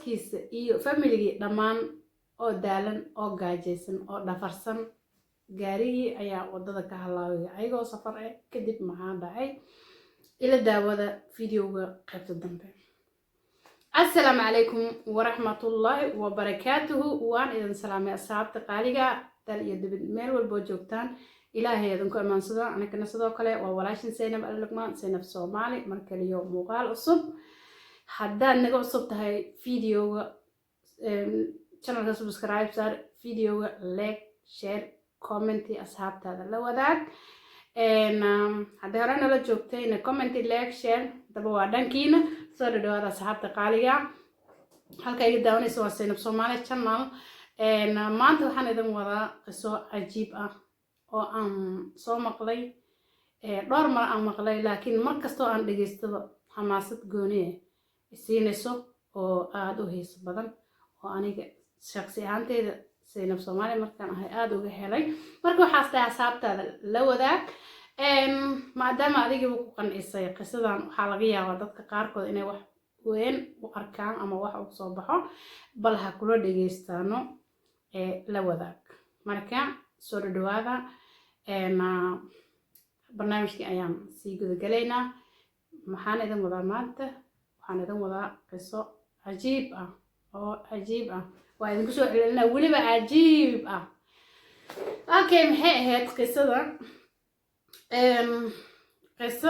dadkiisa iyo familygii dhammaan oo daalan oo gaajaysan oo dhafarsan gaarigii ayaa wadada ka halaawaya ayagoo safar ah kadib maxaa dhacay ila daawada videoga qaybta dambe. السلام عليكم ورحمة الله وبركاته وأنا إذا سلامي أصحاب تقاليقا دال يدبد ميل والبوجوكتان إلهي يدنكو أمان صدا أنا كنا صدا وكلا وولاشن سينب اللقمان سينب صومالي مركلي يوم مقال أصب حدان نقو أصب تهي فيديو channel سبسكرايب صار فيديو لايك شير كومنتي أصحاب تادا لو ذاك hadda horena la joogtayna commenti like share daba waa dhankiina soo dhawaada asxaabta qaaliga halka iga daawanaysa waa Zainab Somali channel maanta waxaan idin wadaa qiso cajiib ah oo aan soo maqlay dhowr mar aan maqlay laakiin mar kastoo aan dhageysto xamaasad gooni ah siinayso oo aad u xiiso badan oo aniga shakhsi ahaanteyda Zainab Somali markaan ahay aad uga helay marka waxaas tahay asxaabtaada la wadaag maadaama adiga ku qancisay qisadan waxaa laga yaabaa dadka qaarkood inay wax weyn u arkaan ama wax u soo baxo bal ha kula dhageystaano la wadaag marka soo dhawaada barnaamijkii ayaan sii gudagalaynaa maxaan idin wadaa maanta waxaan idin wadaa qiso cajiib ah oo cajiib ah waa idinku soo celinaa weliba cajiib ah okay maxay ahayd qisada qiso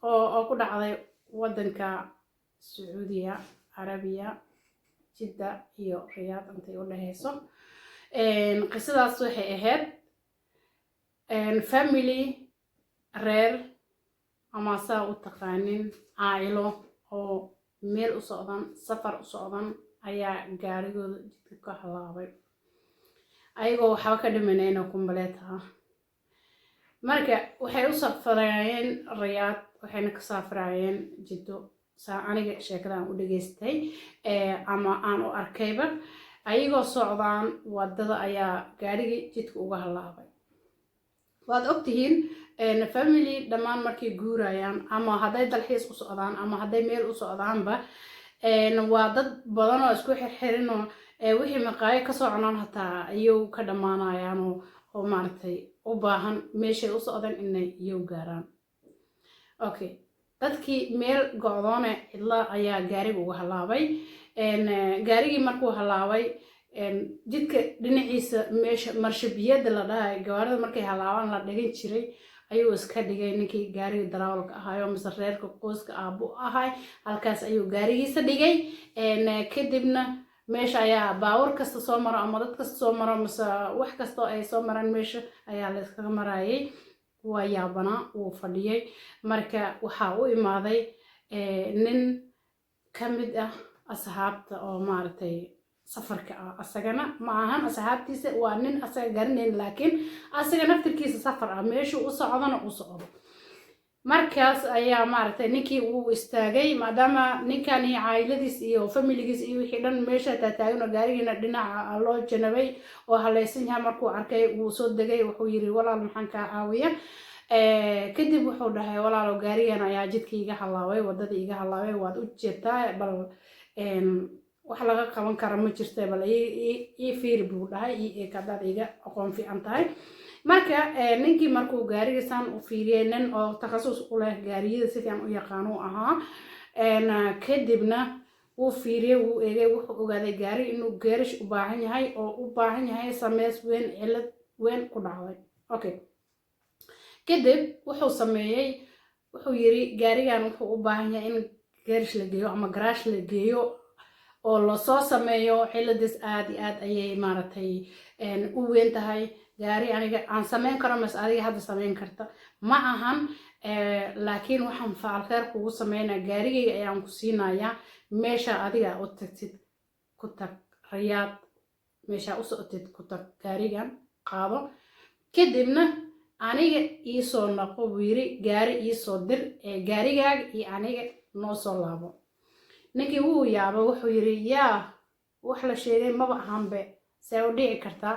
oo ku dhacday wadanka Sacuudiya Arabiya Jidda iyo Riyaad intay u dhahayso qisadaas waxay ahayd family reer ama saa u taqaanin caa'ilo oo meel u socdan safar u socdan ayaa gaarigooda jidka ka halaabay ayagoo waxba ka dhimanayna kumbaleet ah marka waxay u safarayeen Riyaad waxayna ka safarayeen Jiddo saa aniga sheekadan u dhageystay ama aan u arkayba ayagoo socdaan wadada ayaa gaarigii jidka uga halaabay waad ogtihiin family dhammaan markay guurayaan ama hadday dalxiis u socdaan ama hadday meel u socdaanba waa dad badan oo isku xirxirin oo wixii maqaayo ka soconaan hataa ayuu ka dhamaanayaan oo maaragtay u baahan meeshay u socdaan inay iyow gaaraan okay dadkii meel go'doone cidla ayaa gaariga uga halaabay gaarigii markuu halaabay jidka dhinaciisa meesha marshabiyada la dhahay gawaarida markay halaabaan la dhigan jiray ayuu iska dhigay ninkii gaariga darawalka ahaayoo mise reerka qoyska aabbu ahay halkaas ayuu gaarigiisa dhigay kadibna meesha ayaa baawar kasta soo maro ama dad kasta soo maro mise wax kastoo ay soo maraan meesha ayaa la iskaga marayay waa yaabanaa wuu fadhiyay marka waxaa u imaaday nin ka mid ah asxaabta oo maaragtay safarka ah asagana ma ahan asxaabtiisa waa nin asaga garanayn laakiin asaga naftirkiisa safar ah meeshuu u socdana u socdo markaas ayaa maaragtay ninkii uu istaagay maadaama ninkan iyo caa'iladiis iyo familigiis iyo wixii dhan meesha taagno gaarigiina dhinaca loo janabay oo halaysan yahay markuu arkay wuu soo degay wuxuu yiri walaal maxaan kaa caawiya kadib wuxuu dhahay walaalo gaarigan ayaa jidkii iga halaabay wadadii iga halaabay waad u jeetaa bal wax laga qaban kara ma jirta bal ii fiiri buu dhahay ii kadaad iga aqoon fiican tahay marka ninkii markuu gaarigiisan u fiiriyay nin oo takhasus u leh gaariyada si fiican u yaqaan uu ahaa kadibna wuu fiiriyay wuu eegay wuxuu ogaaday gaari inuu gaarish u baahan yahay oo u baahan yahay sameys weyn cilad weyn ku dhacday okay kadib wuxuu sameeyay wuxuu yiri gaarigan wuxuu u baahan yahay in gaarish la geeyo ama garaash la geeyo oo la soo sameeyo ciladiis aad iyo aad ayay maaragtay u weyn tahay gaari aniga aan sameyn karo mas adiga hadda sameyn karta ma ahan laakiin waxaan faal khayr kugu sameynaa gaarigayga ayaan ku siinayaa meesha adiga u tagtid ku tag Riyaad meesha u socotid ku tag gaarigan qaado kadibna aniga ii soo noqo buu yiri gaari ii soo dir gaarigaaga iyo aniga noo soo laabo ninkii wuu yaabay wuxuu yiri yaa wax la sheegay maba ahanbe see u dhici kartaa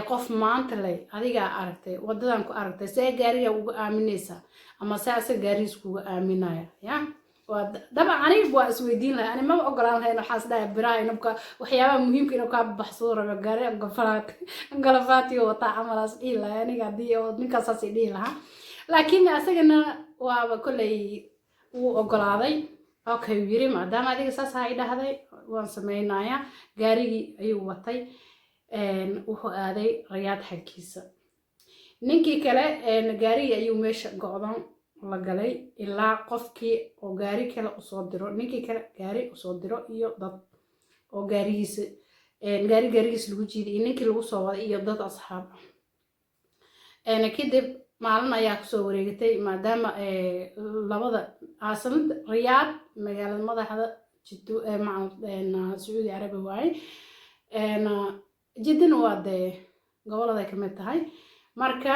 qof maanta lay adiga aragtay wadadan ku aragtay see gaariga uga aaminaysa ama see asaga gaarigiis kuga aaminaya ya طبعا أنا بوا اسويدين لها أنا ما بقول لها إنه حاسة ده براي إنه وحياة مهم كإنه كاب بحصورة بقاري قلفاتي وطعم راس إلا يعني قدي ونكسر سيدي لها لكن أسجنا وكل وأقول هذا أوكي يري ما دام هذه أساس هاي هذا وانسمينا يا قاري أيوة وطي وهو هذا رياض حكيسة ninkii kale gaariga ayuu meesha go'dan la galay ilaa qofkii oo gaari kale u soo diro ninkii kale gaari u soo diro iyo dad oo gaarigiisa lagu jiiday iyo ninkii lagu soo waday iyo dad asxaab kadib maalin ayaa kusoo wareegatay maadaama labada caasimada riyaad magaalada madaxda jiddo sacuudi carabi waaye jiddana waa dee gobolada ka mid tahay marka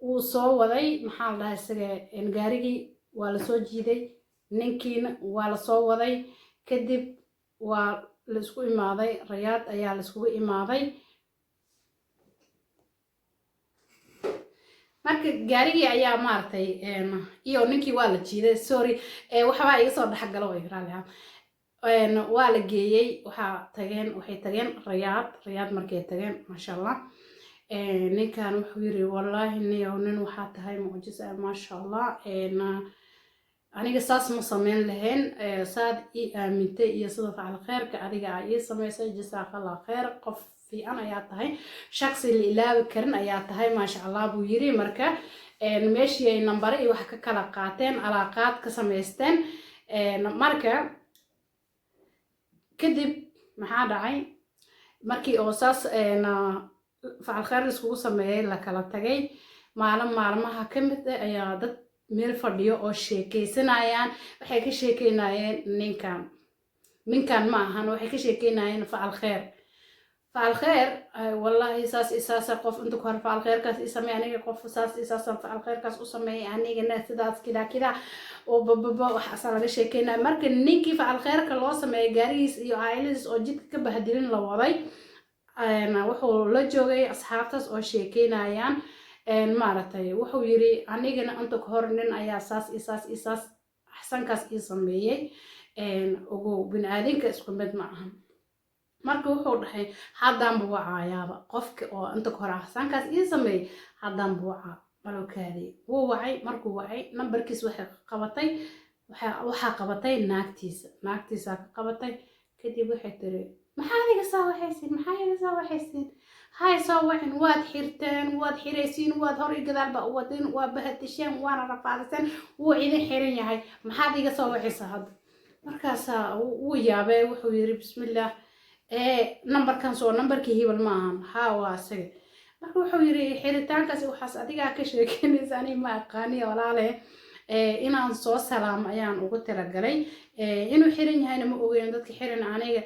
uu soo waday maxaa la dhahay isaga gaarigii waa la soo jiiday ninkiina waa la soo waday kadib waa la isku imaaday riyaad ayaa la iskugu imaaday marka gaarigii ayaa maartay iyo ninkii waa la jiiday sorry waxba iga soo dhaxgalo way raaliha waa la geeyay waxay tageen riyaad markay tageen masha Allah ninkan wuxuu yiri wallahi nin waxaa tahay mucjiso masha Allah aniga saas ma sameyn lahayn saad ii aamintay iyo sida facal khayrka adiga ay ii samaysay jazakallah khayr qof fiican ayaa tahay shakhsi la ilaawi karin ayaa tahay masha Allah buu yiri marka meeshii ay number iyo wax ka kala qaateen alaaqaad ka samaysteen marka kadib maxaa dhacay markii oo saas facal khayr iskugu sameeyay la kala tagay maalmaha ka mid ah ayaa dad meel fadhiyo oo sheekeysanayaan waxay ka sheekeynayeen ninkan ma ahan waxay ka sheekeynayeen facal khayr wallahi saas qof inta ku hor facal khayrkaas i sameey aniga qof saas facal khayrkaas u sameey anigana sidaas kida oo bababa waxa laga sheekeynaa marka ninkii facal khayrka loo sameeyay gaarigiis iyo aayadiis oo jidka ka bahdilin la waday wuxuu la joogay asxaabtaas oo sheekeynayaan maaragtay wuxuu yiri anigana inta ka hor nin ayaa saas xasankaas ii sameeyay ugu bini'aadinka isku mid ma ahan marka wuxuu dhahay haddaan buu wacayaaba qofka oo inta ka hor xasankaas ii sameeyay haddaan buu wacaa balowkaadii wuu wacay markuu wacay nambarkiis waxaa qabatay naagtiisa ka qabatay kadib waxay tiri maxaa iga soo waxaysiin hay soo waxin waad xirteen waad xiraysiin waad hor gadaal ba wadin waa bahatisheen waana rafaadiseen wuu idin xiran yahay maxaad iga soo waxaysaa hadda markaas uu yaabay wuxuu yiri bismillah numberkan soo numberkii hibal ma ahan haa waa isaga marka wuxuu yiri xiritaankaasi waxaas adiga ka sheekeynaysa ani ma aqaani walaale inaan soo salaam ayaan ugu talagalay inuu xiran yahayna ma ogeyn dadka xiran aniga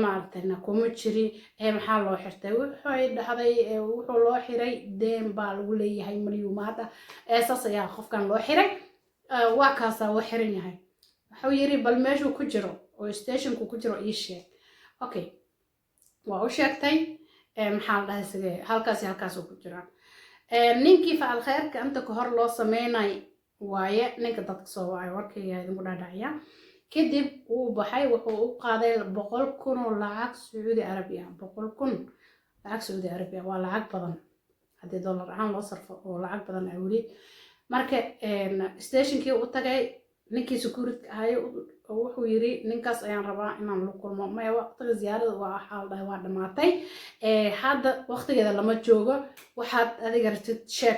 maartayna kuma jiri maxaa loo xirtay wuxuu loo xiray deen baa lagu leeyahay milyuumaad saas ayaa qofkan loo xiray waa kaasaa uu xiran yahay wuxuu yiri bal meeshuu ku jiro oo stationku ku jiro ii sheeg okay waa u sheegtay maxaa la dhahay sige halkaas uu ku jiraa ninkii facal khayrka inta ka hor loo sameynay waaye ninka dadka soo wacay warkayga idinku dhaadhacaya kadib uu baxay wuxuu u qaaday 100,000 oo lacag Saudi Arabia 100,000 lacag Saudi Arabia waa lacag badan hadii dollar ahaan loo sarfo oo lacag badan ay wali marka stationkii u tagay ninkii security ahay wuxuu yiri ninkaas ayaan rabaa inaan la kulmo ma waqtiga ziyaarada waa xaal dhahay waa dhamaatay hadda waqtigeeda lama joogo waxaad adiga rabtid sheeg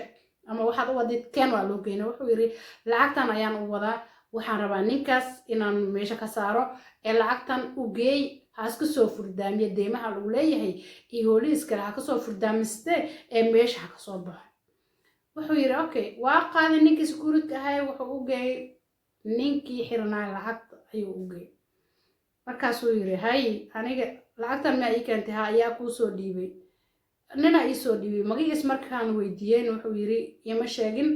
ama waxaad u wadid keen waa loo geeyay wuxuu yiri lacagtan ayaan u wadaa waxaan rabaa ninkaas inaan meesha ka saaro lacagtan u geey haska soo furdaamiye deemaha lagu leeyahay iyo holiiska ha ka soo furdaamiste meesha ha ka soo baxo wuxuu yiri okay waa qaaday ninkii security ahay wuxuu u geey ninkii xirnaa lacagta ayuu u geey markaas uu yiri hay aniga lacagtan ma ii keentay ayaa ku soo dhiibay nina ii soo dhiibay magiis markaan weydiiyeen wuxuu yiri ima sheegin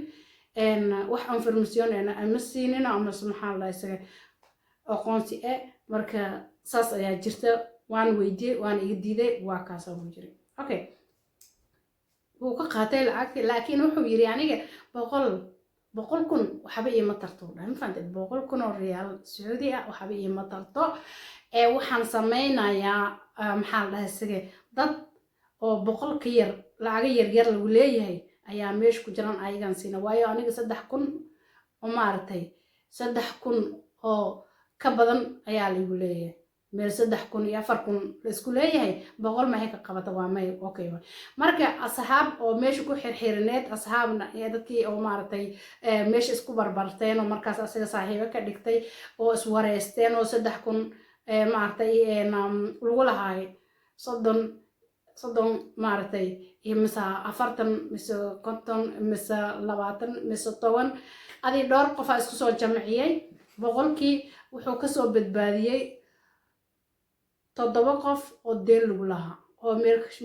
wax information ama siinina ama maxaa la isaga aqoonsi marka saas ayaa jirta waan weydiiyay waan iga diiday waa kaas oo jiray okay wuu ka qaatay lacagtii laakiin wuxuu yiri aniga boqol kun waxba iima tarto dhahan fahanteed 100,000 oo riyaal sacuudi ah waxba iima tarto waxaan sameynayaa maxaa la dhahay sige dad oo boqol ka yar lacaga yar lagu leeyahay ayaa meesha ku jiraan ayagan siina waayo aniga 3,000 oo maaragtay 3,000 oo ka badan ayaa lagu leeyahay meel 3,000 iyo 4,000 la isku leeyahay boqol ma hay ka qabata waa may okay marka asxaab oo meesha ku xirxirineed asxaabna dadkii oo maaragtay meesha isku barbarteen oo markaas asaga saaxiibo ka dhigtay oo iswareysteen oo 3,000 maaragtay lagu lahaay 30 maaragtay mise 40 mise 50 mise 20 mise 10 adii dhowr qof isku soo jamciyay boqolkii wuxuu ka soo badbaadiyay 7 qof oo deen lagu lahaa oo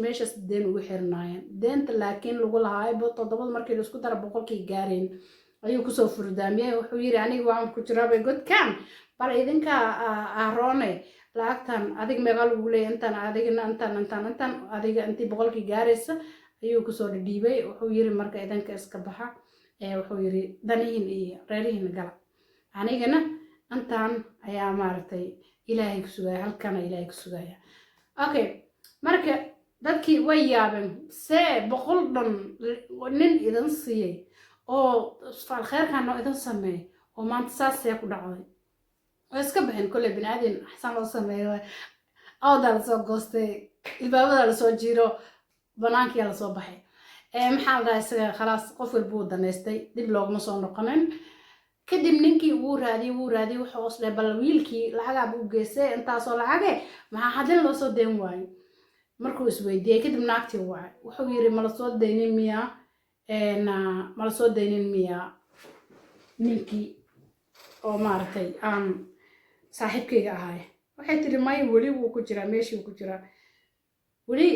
meeshaas deen ugu xirnaayeen deenta laakiin lagu lahaay 7 markii la isku daro boqolkii gaareen ayuu kusoo furdaamiyay wuxuu yiri aniga waan ku jiraa bay godkaan bal idinka aaroone lacagtan adig meeqa lagu leeyahay intaan adigna intaan adiga intii boqolkii gaaraysa ayuu kusoo dhiibay wuxuu yiri marka idinka iska baxa wuxuu yiri danihin iyo reerihin gala anigana intaan ayaa maaragtay ilaahay ku sugaya halkana ilaahay ku sugaya okay marka dadkii way yaabeen see 100 dhan nin idan siiyay oo faal khayrkan oo idan sameey oo maanta saas ku dhacday iska bixin kulli binaadin xasan loo sameeyo awdal soo goostay ilbaabada la soo jiiro banaankii la soo baxay maxaa la dhahay khalaas qof walba uu daneystay dib looguma soo noqonin kadib ninkii wuu raadiyay wuxuu isla bal wiilkii lacag u geysay intaasoo lacag maxaa hadin loo soo deen waayay markuu isweydiiyay kadib naagtii wuxuu yiri ma la soo deynin miya ninkii oo maaragtay aan saaxiibkayga ahay waxay tiri may weli wuu ku jiraa meeshii wuu ku jiraa weli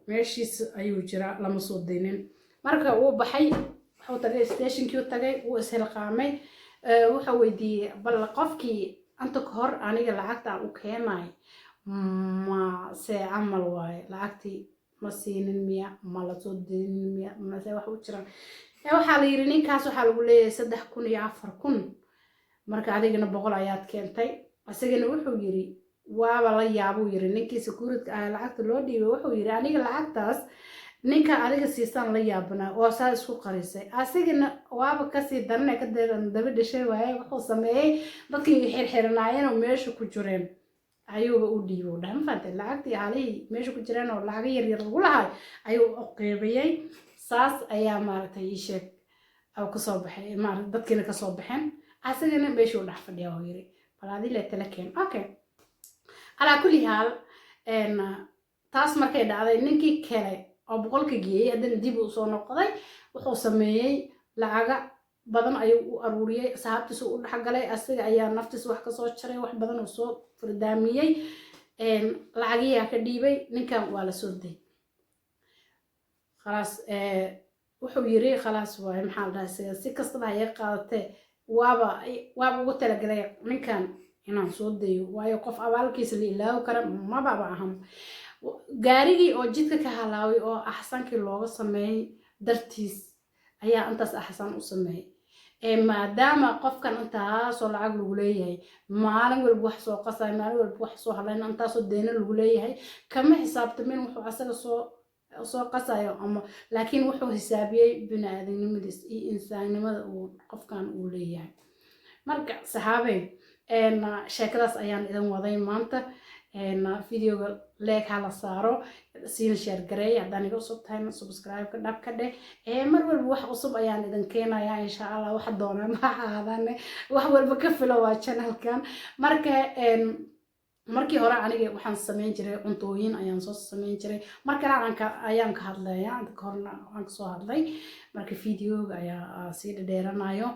meeshiis ayuu jiraa lama soo deynin marka uu baxay wuxuu tagay stationkii u tagay wuu ishilqaamay wuxuu weydiiyey bal qofkii anta ka hor aniga lacagta u keenay ma se camal waaye lacagtii ma siinin miya ma la soo deynin miya ma se wax u jiraan waxaa la yiri ninkaas waxaa lagu leeyahay 3,000 iyo 4,000 marka adigana 100 ayaad keentay asagana wuxuu yiri waaba la yaabuu yiri ninkii security ah lacagta loo dhiibay wuxuu yiri aniga lacagtaas ninka adiga siisan la yaabna oo saa isku qarisay asagana waaba ka sii darnay ka daba dhashay waayay wuxuu sameeyay dadkii xirxirnaayeen oo meesha ku jireen ayuu u dhiibay dhan fantay lacagtii halii meesha ku jireen oo lacag yar lagu lahay ayuu u qeybiyay saas ayaa maaragtay sheeg oo ka soo baxay maaragtay dadkina ka soo baxeen asagana meesha u dhax fadhiya oo yiri balaadi la talakeen okay ala kulli haal taas markay dhacday ninkii kale oo boqolka geeyay haddana dib u soo noqday wuxuu sameeyay lacaga badan ayuu u aruuriyay asxaabtiisa u dhaxgalay asaga ayaa naftiisa wax ka soo jaray wax badan oo soo furdaamiyay lacagiyaa ka dhiibay ninkan waa la soo day khalaas wuxuu yiri khalaas waay maxaa la dhahay si kastaba ay qaadatay waaba ugu talagalay ninkan inaan soo dayo waayo qof abaalkiisa la ilaawo kara ma baba ahan gaarigii oo jidka ka halaaway oo axsankii looga sameeyay dartiis ayaa intaas axsan u sameeyay maadaama qofkan intaasoo lacag lagu leeyahay maalin walba wax soo qasay maalin walba wax soo halayna intaasoo deena lagu leeyahay kama xisaabtamin wuxuu asaga soo qasayo ama laakiin wuxuu xisaabiyay bini'aadanimadiis iyo insaannimada uu qofkan uu leeyahay marka saxaabay sheekadaas ayaan idin waday maanta videoga like hala saaro siin share gareey haddaan iga cusub tahay subscribe ka dhab ka dheh mar walba wax cusub ayaan idin keenayaa insha Allah wax doona ma aadane wax walba ka filo waa channelkan marka markii hore aniga waxaan sameyn jiray cuntooyin ayaan soo sameyn jiray marka ayaan ka hadlayaa inta horna waan soo hadlay marka videoga ayaa sii dheeranayo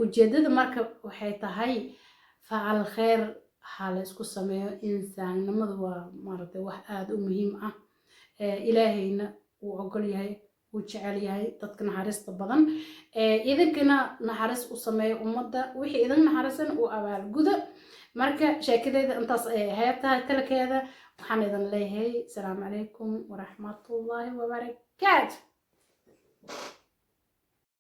ujeedada marka waxay tahay faal khair hal isku sameeyo insaannimadu waa maaragtay wax aad u muhiim ah ilaahayna uu ogol yahay uu jecel yahay dadka naxariista badan idinkana naxariis u sameeyo ummadda wixii idin naxariisan uu abaal gudo marka sheekadayda intaas ay ahayd tahay talkeeda waxaan idin leeyahay assalaamu calaykum waraxmatullaahi wabarakaatu